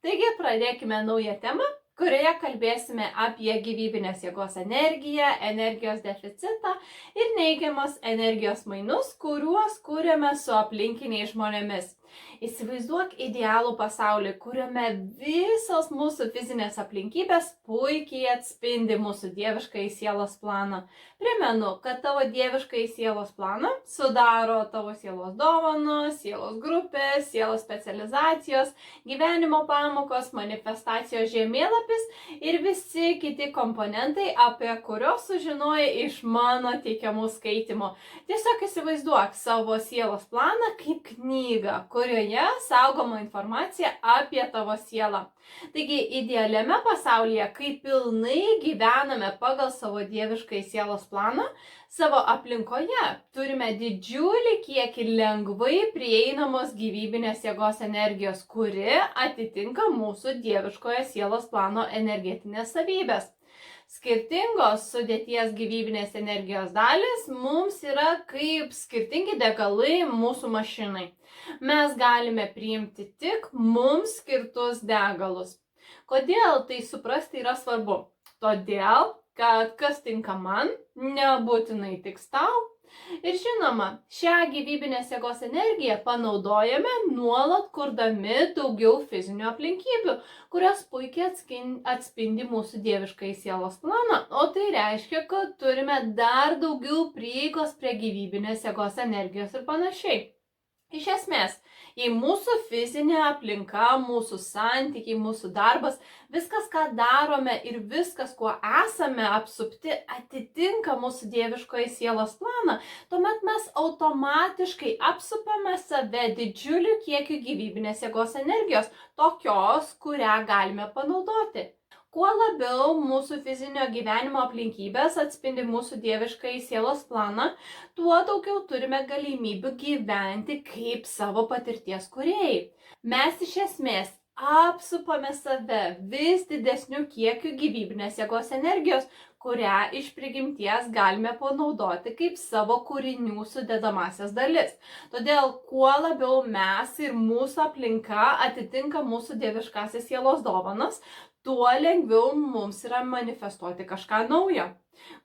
Taigi pradėkime naują temą, kurioje kalbėsime apie gyvybinės jėgos energiją, energijos deficitą ir neigiamus energijos mainus, kuriuos kūrėme su aplinkiniais žmonėmis. Įsivaizduok idealų pasaulį, kuriame visos mūsų fizinės aplinkybės puikiai atspindi mūsų dieviškąjį sielos planą. Primenu, kad tavo dieviškąjį sielos planą sudaro tavo sielos dovanos, sielos grupės, sielos specializacijos, gyvenimo pamokos, manifestacijos žemėlapis ir visi kiti komponentai, apie kuriuos sužinojai iš mano teikiamų skaitymų. Tiesiog įsivaizduok savo sielos planą kaip knygą, kurioje saugoma informacija apie tavo sielą. Taigi, idealiame pasaulyje, kai pilnai gyvename pagal savo dieviškąjį sielos planą, savo aplinkoje turime didžiulį kiekį lengvai prieinamos gyvybinės jėgos energijos, kuri atitinka mūsų dieviškojo sielos plano energetinės savybės. Skirtingos sudėties gyvybinės energijos dalis mums yra kaip skirtingi degalai mūsų mašinai. Mes galime priimti tik mums skirtus degalus. Kodėl tai suprasti yra svarbu? Todėl, kad kas tinka man, nebūtinai tiks tau. Ir žinoma, šią gyvybinės jėgos energiją panaudojame nuolat kurdami daugiau fizinių aplinkybių, kurios puikiai atspindi mūsų dieviškąjį sielos planą, o tai reiškia, kad turime dar daugiau prieigos prie gyvybinės jėgos energijos ir panašiai. Iš esmės, jei mūsų fizinė aplinka, mūsų santykiai, mūsų darbas, viskas, ką darome ir viskas, kuo esame apsupti, atitinka mūsų dieviškojo sielos planą, tuomet mes automatiškai apsupame save didžiuliu kiekiu gyvybinės jėgos energijos, tokios, kurią galime panaudoti. Kuo labiau mūsų fizinio gyvenimo aplinkybės atspindi mūsų dieviškąjį sielos planą, tuo daugiau turime galimybių gyventi kaip savo patirties kūrėjai. Mes iš esmės apsupame save vis didesniu kiekiu gyvybinės jėgos energijos, kurią iš prigimties galime panaudoti kaip savo kūrinių sudedamąsias dalis. Todėl, kuo labiau mes ir mūsų aplinka atitinka mūsų dieviškąsias sielos dovanas, tuo lengviau mums yra manifestuoti kažką naujo.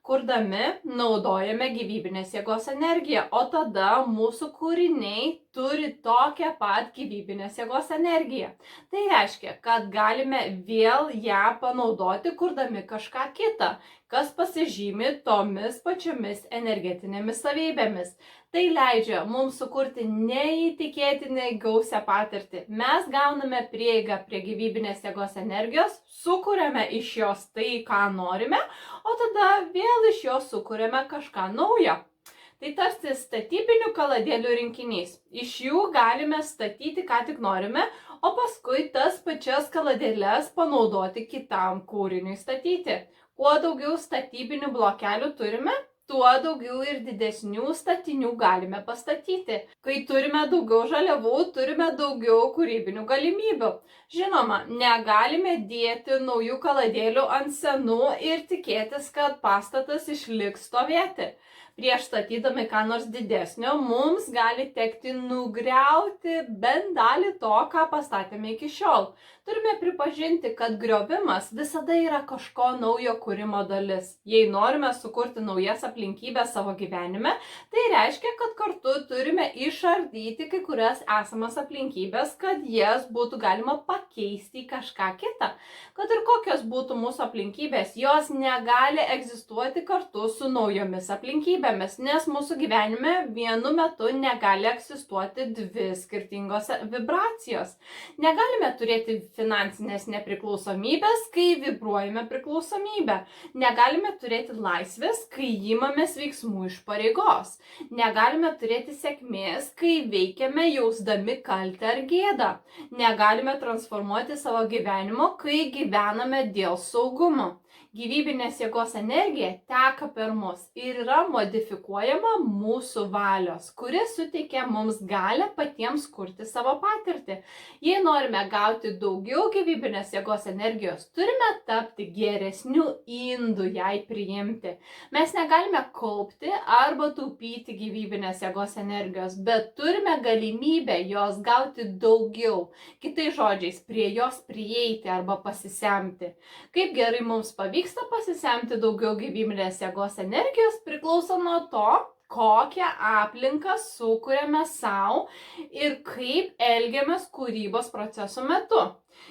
Kurdami naudojame gyvybinės jėgos energiją, o tada mūsų kūriniai turi tokią pat gyvybinės jėgos energiją. Tai reiškia, kad galime vėl ją panaudoti, kurdami kažką kitą, kas pasižymi tomis pačiomis energetinėmis savybėmis. Tai leidžia mums sukurti neįtikėtinai gausią patirtį. Mes gauname prieigą prie gyvybinės jėgos energijos, sukuriame iš jos tai, ką norime, o tada vėl iš jos sukuriame kažką naujo. Tai tarsi statybinių kaladėlių rinkinys. Iš jų galime statyti, ką tik norime, o paskui tas pačias kaladėles panaudoti kitam kūriniui statyti. Kuo daugiau statybinių blokelių turime, tuo daugiau ir didesnių statinių galime pastatyti. Kai turime daugiau žaliavų, turime daugiau kūrybinių galimybių. Žinoma, negalime dėti naujų kaladėlių ant senų ir tikėtis, kad pastatas išliks stovėti. Prieš statydami ką nors didesnio, mums gali tekti nugriauti bent dalį to, ką pastatėme iki šiol. Turime pripažinti, kad griovimas visada yra kažko naujo kūrimo dalis. Jei norime sukurti naujas aplinkybės savo gyvenime, tai reiškia, kad kartu turime išardyti kai kurias esamas aplinkybės, kad jas būtų galima pakeisti į kažką kitą. Kad ir kokios būtų mūsų aplinkybės, jos negali egzistuoti kartu su naujomis aplinkybėmis, nes mūsų gyvenime vienu metu negali egzistuoti dvi skirtingos vibracijos. Negalime turėti finansinės nepriklausomybės, kai vibruojame priklausomybę. Negalime turėti laisvės, kai imamės veiksmų iš pareigos. Negalime turėti sėkmės, kai veikiame jausdami kaltę ar gėdą. Negalime transformuoti savo gyvenimo, kai gyvename dėl saugumo. Gyvybinės jėgos energija teka per mus ir yra modifikuojama mūsų valios, kuri suteikia mums galę patiems kurti savo patirtį. Jei norime gauti daugiau gyvybinės jėgos energijos, turime tapti geresnių indų jai priimti. Mes negalime kaupti arba taupyti gyvybinės jėgos energijos, bet turime galimybę jos gauti daugiau. Kitais žodžiais, prie jos prieiti arba pasisemti. Kaip gerai mums pavyksta pasisemti daugiau gyvybinės jėgos energijos, priklauso nuo to, kokią aplinką sukuriame savo ir kaip elgiamės kūrybos proceso metu.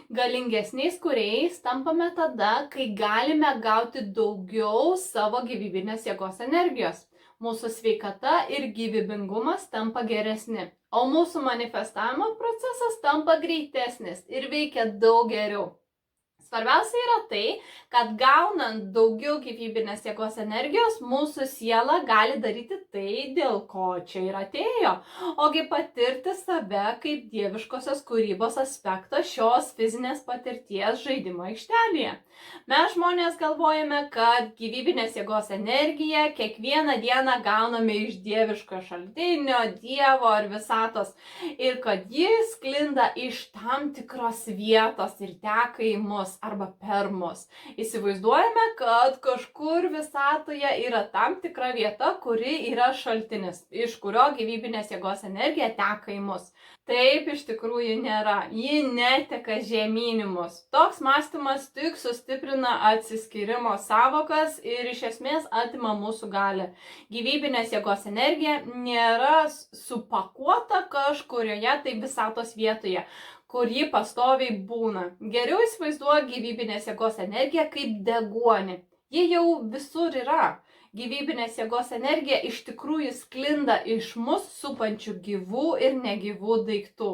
Galingesniais kūrėjais tampame tada, kai galime gauti daugiau savo gyvybinės jėgos energijos. Mūsų sveikata ir gyvybingumas tampa geresni, o mūsų manifestavimo procesas tampa greitesnis ir veikia daug geriau. Svarbiausia yra tai, kad gaunant daugiau gyvybinės jėgos energijos, mūsų siela gali daryti tai, dėl ko čia ir atėjo, ogi patirti save kaip dieviškosios kūrybos aspektą šios fizinės patirties žaidimo aikštelėje. Mes žmonės galvojame, kad gyvybinės jėgos energiją kiekvieną dieną gauname iš dieviško šaltinio, Dievo ar visatos ir kad jis sklinda iš tam tikros vietos ir teka į mus arba per mus. Įsivaizduojame, kad kažkur visatoje yra tam tikra vieta, kuri yra šaltinis, iš kurio gyvybinės jėgos energija teka į mus. Taip iš tikrųjų nėra. Ji neteka žemyn į mus. Toks mąstymas tik sustiprina atsiskyrimo sąvokas ir iš esmės atima mūsų galią. Gyvybinės jėgos energija nėra supakuota kažkurioje tai visatos vietoje, kur ji pastoviai būna. Geriau įsivaizduoja gyvybinės jėgos energiją kaip deguonį. Ji jau visur yra. Gyvybinės jėgos energija iš tikrųjų sklinda iš mus supančių gyvų ir negyvų daiktų.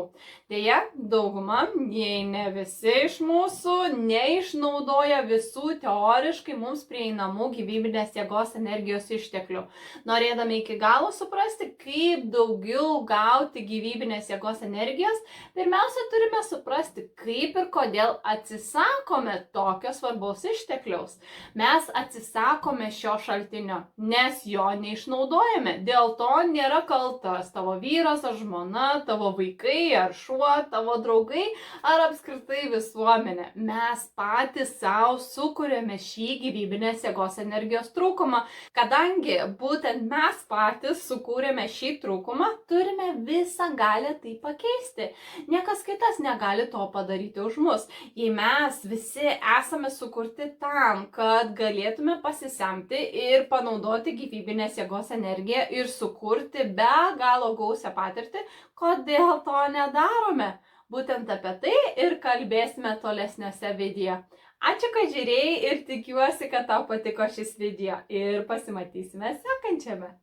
Deja, dauguma, jei ne visi iš mūsų, neišnaudoja visų teoriškai mums prieinamų gyvybinės jėgos energijos išteklių. Norėdami iki galo suprasti, kaip daugiau gauti gyvybinės jėgos energijos, pirmiausia turime suprasti, kaip ir kodėl atsisakome tokio svarbaus ištekliaus. Mes atsisakome šio šaltinio, nes jo neišnaudojame. Dėl to nėra kaltas tavo vyras ar žmona, tavo vaikai ar šuo, tavo draugai ar apskritai visuomenė. Mes patys savo sukuriame šį gyvybinės jėgos energijos trūkumą. Kadangi būtent mes patys sukūrėme šį trūkumą, turime visą galią tai pakeisti. Niekas kitas negali to padaryti už mus. Jei mes visi esame sukurti tam, kad galėtume pasisemti ir panaudoti gyvybinės jėgos energiją ir sukurti be galo gausią patirtį, kodėl to nedarome? Būtent apie tai ir kalbėsime tolesniuose video. Ačiū, kad žiūrėjai ir tikiuosi, kad tau patiko šis video ir pasimatysime sekančiame.